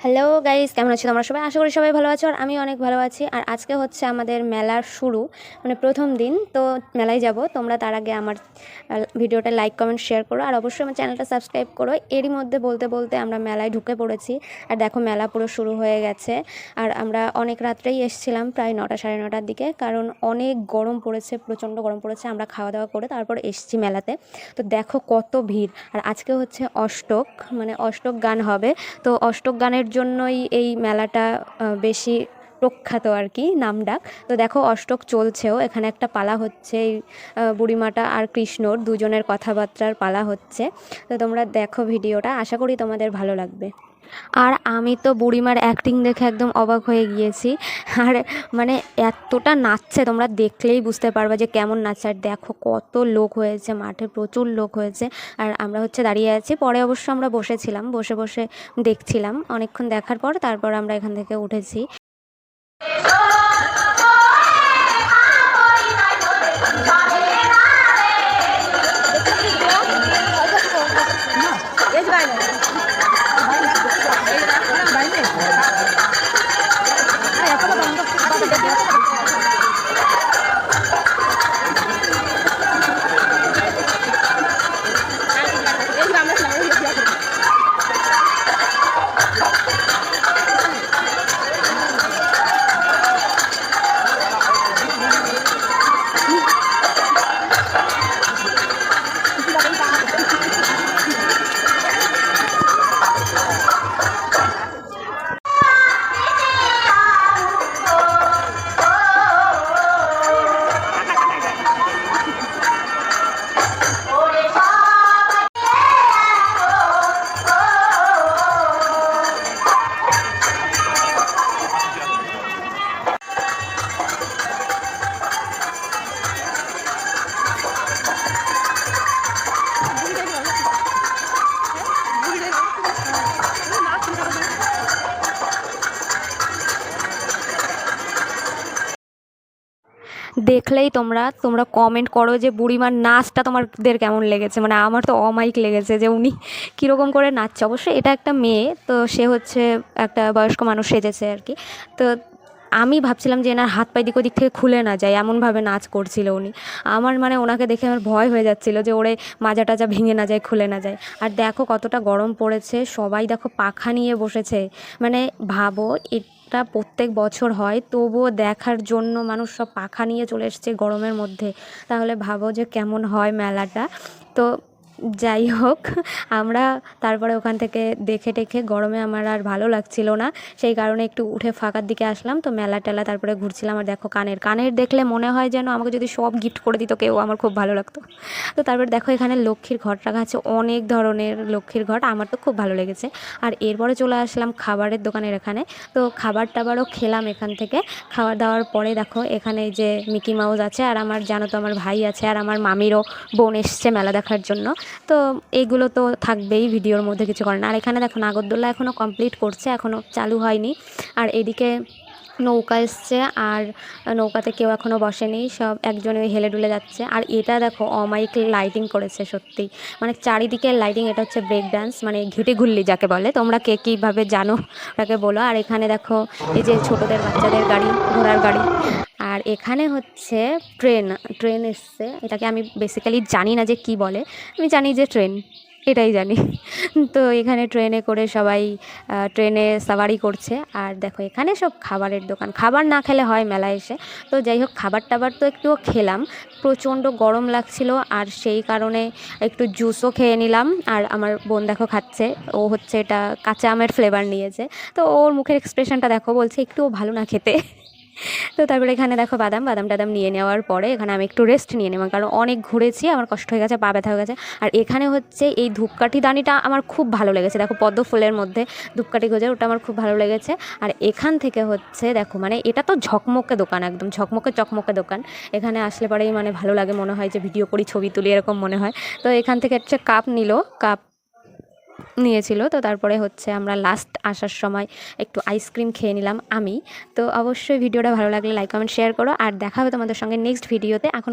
Hello guys, কেমন আছো তোমরা সবাই? আশা করি সবাই ভালো আছো আর আমি অনেক ভালো আছি। আর আজকে হচ্ছে আমাদের মেলার শুরু, মানে প্রথম দিন। তো মেলায় যাব। তোমরা তার আগে আমার ভিডিওটা লাইক কমেন্ট শেয়ার করো আর অবশ্যই আমার চ্যানেলটা সাবস্ক্রাইব করো। এরই মধ্যে বলতে বলতে আমরা মেলায় ঢুকে পড়েছি। আর দেখো মেলা পুরো শুরু হয়ে গেছে। আর আমরা অনেক রাত্রেই এসেছিলাম, প্রায় 9টা সাড়ে 9টার দিকে, কারণ অনেক গরম পড়েছে, প্রচণ্ড গরম পড়েছে। আমরা খাওয়া দাওয়া করে তারপর এসেছি মেলাতে। তো দেখো কত ভিড়। আর আজকে হচ্ছে অষ্টক, মানে অষ্টক গান হবে। তো অষ্টক গানের জন্যই এই মেলাটা বেশি প্রখ্যাত আর কি, নামডাক। তো দেখো অষ্টক চলছেও, এখানে একটা পালা হচ্ছে। এই বুড়িমাটা আর কৃষ্ণর দুজনের কথাবার্তার পালা হচ্ছে। তো তোমরা দেখো ভিডিওটা, আশা করি তোমাদের ভালো লাগবে। আর আমি তো বুড়িমার অ্যাক্টিং দেখে একদম অবাক হয়ে গিয়েছি। আর মানে এতটা নাচছে, তোমরা দেখলেই বুঝতে পারবে যে কেমন নাচছে। আর দেখো কত লোক হয়েছে মাঠে, প্রচুর লোক হয়েছে। আর আমরা হচ্ছে দাঁড়িয়ে আছি, পরে অবশ্য আমরা বসেছিলাম, বসে বসে দেখছিলাম। অনেকক্ষণ দেখার পর তারপর আমরা এখান থেকে উঠেছি। দেখলেই তোমরা কমেন্ট করো যে বুড়িমার নাচটা তোমাদের কেমন লেগেছে। মানে আমার তো অমায়িক লেগেছে যে উনি কীরকম করে নাচছে। অবশ্যই এটা একটা মেয়ে, তো সে হচ্ছে একটা বয়স্ক মানুষ সেজেছে আর কি। তো আমি ভাবছিলাম যে এনার হাত পায়ে দিক ওদিক থেকে খুলে না যায়, এমনভাবে নাচ করছিল উনি। আমার মানে ওনাকে দেখে আমার ভয় হয়ে যাচ্ছিলো যে ওরে মাজা টাজা ভেঙে না যায়, খুলে না যায়। আর দেখো কতটা গরম পড়েছে, সবাই দেখো পাখা নিয়ে বসেছে। মানে ভাবো, এটা প্রত্যেক বছর হয়, তবুও দেখার জন্য মানুষ সব পাখা নিয়ে চলে এসছে গরমের মধ্যে। তাহলে ভাবো যে কেমন হয় মেলাটা। তো যাই হোক, আমরা তারপরে ওখান থেকে দেখে টেখে গরমে আমার আর ভালো লাগছিল না, সেই কারণে একটু উঠে ফাঁকার দিকে আসলাম। তো মেলা টেলা তারপরে ঘুরছিলাম। আর দেখো কানের দেখলে মনে হয় যেন আমাকে যদি সব গিফট করে দিত কেউ, আমার খুব ভালো লাগতো। তো তারপর দেখো এখানে লক্ষ্মীর ঘট রাখা আছে, অনেক ধরনের লক্ষ্মীর ঘট, আমার তো খুব ভালো লেগেছে। আর এরপরে চলে আসলাম খাবারের দোকানের এখানে। তো খাবার টাবারও খেলাম এখান থেকে। খাবার দাওয়ার পরে দেখো এখানে যে মিকি মাউস আছে, আর আমার জানো তো আমার ভাই আছে, আর আমার মামিরও বোন এসছে মেলা দেখার জন্য। তো এইগুলো তো থাকবেই ভিডিওর মধ্যে, কিছু করে না। আর এখানে দেখো নাগরদোল্লা এখনও কমপ্লিট করছে, এখনও চালু হয়নি। আর এদিকে নৌকা এসছে, আর নৌকাতে কেউ এখনও বসেনি, সব একজনে হেলে ডুলে যাচ্ছে। আর এটা দেখো অমায়িক লাইটিং করেছে সত্যি, মানে চারিদিকে লাইটিং। এটা হচ্ছে ব্রেক ডান্স, মানে ঘিটে ঘুরলি যাকে বলে, তোমরা কে কীভাবে জানো ওটাকে বলো। আর এখানে দেখো এই যে ছোটোদের বাচ্চাদের গাড়ি, ঘোড়ার গাড়ি। আর এখানে হচ্ছে ট্রেন এসছে, এটাকে আমি বেসিক্যালি জানি না যে কি বলে, আমি জানি যে ট্রেন, এটাই জানি। তো এখানে ট্রেনে করে সবাই ট্রেনে সাওয়ারি করছে। আর দেখো এখানে সব খাবারের দোকান, খাবার না খেলে হয় মেলায় এসে। তো যাই হোক, খাবার টাবার তো একটুও খেলাম, প্রচণ্ড গরম লাগছিল, আর সেই কারণে একটু জুসও খেয়ে নিলাম। আর আমার বোন দেখো খাচ্ছে, ও হচ্ছে এটা কাঁচা আমের ফ্লেভার নিয়েছে। তো ওর মুখের এক্সপ্রেশনটা দেখো, বলছে একটুও ভালো না খেতে। তো তারপরে এখানে দেখো বাদাম টাদাম নিয়ে নেওয়ার পরে এখানে আমি একটু রেস্ট নিয়ে নেব, কারণ অনেক ঘুরেছি, আমার কষ্ট হয়ে গেছে, পা ব্যথা হয়ে গেছে। আর এখানে হচ্ছে এই ধূপকাঠি দানিটা আমার খুব ভালো লেগেছে, দেখো পদ্ম ফুলের মধ্যে ধূপকাঠি গোজে, ওটা আমার খুব ভালো লেগেছে। আর এখান থেকে হচ্ছে দেখো, মানে এটা তো ঝকমকে দোকান, একদম ঝকমকে চকমকে দোকান। এখানে আসলে পরেই মানে ভালো লাগে, মনে হয় যে ভিডিও করি, ছবি তুলি, এরকম মনে হয়। তো এখান থেকে হচ্ছে কাপ নিয়েছিল। তো তারপরে হচ্ছে আমরা লাস্ট আসার সময় একটু আইসক্রিম খেয়ে নিলাম আমি। তো অবশ্যই ভিডিওটা ভালো লাগলে লাইক কমেন্ট শেয়ার করো, আর দেখা হবে তোমাদের সঙ্গে নেক্সট ভিডিওতে। এখন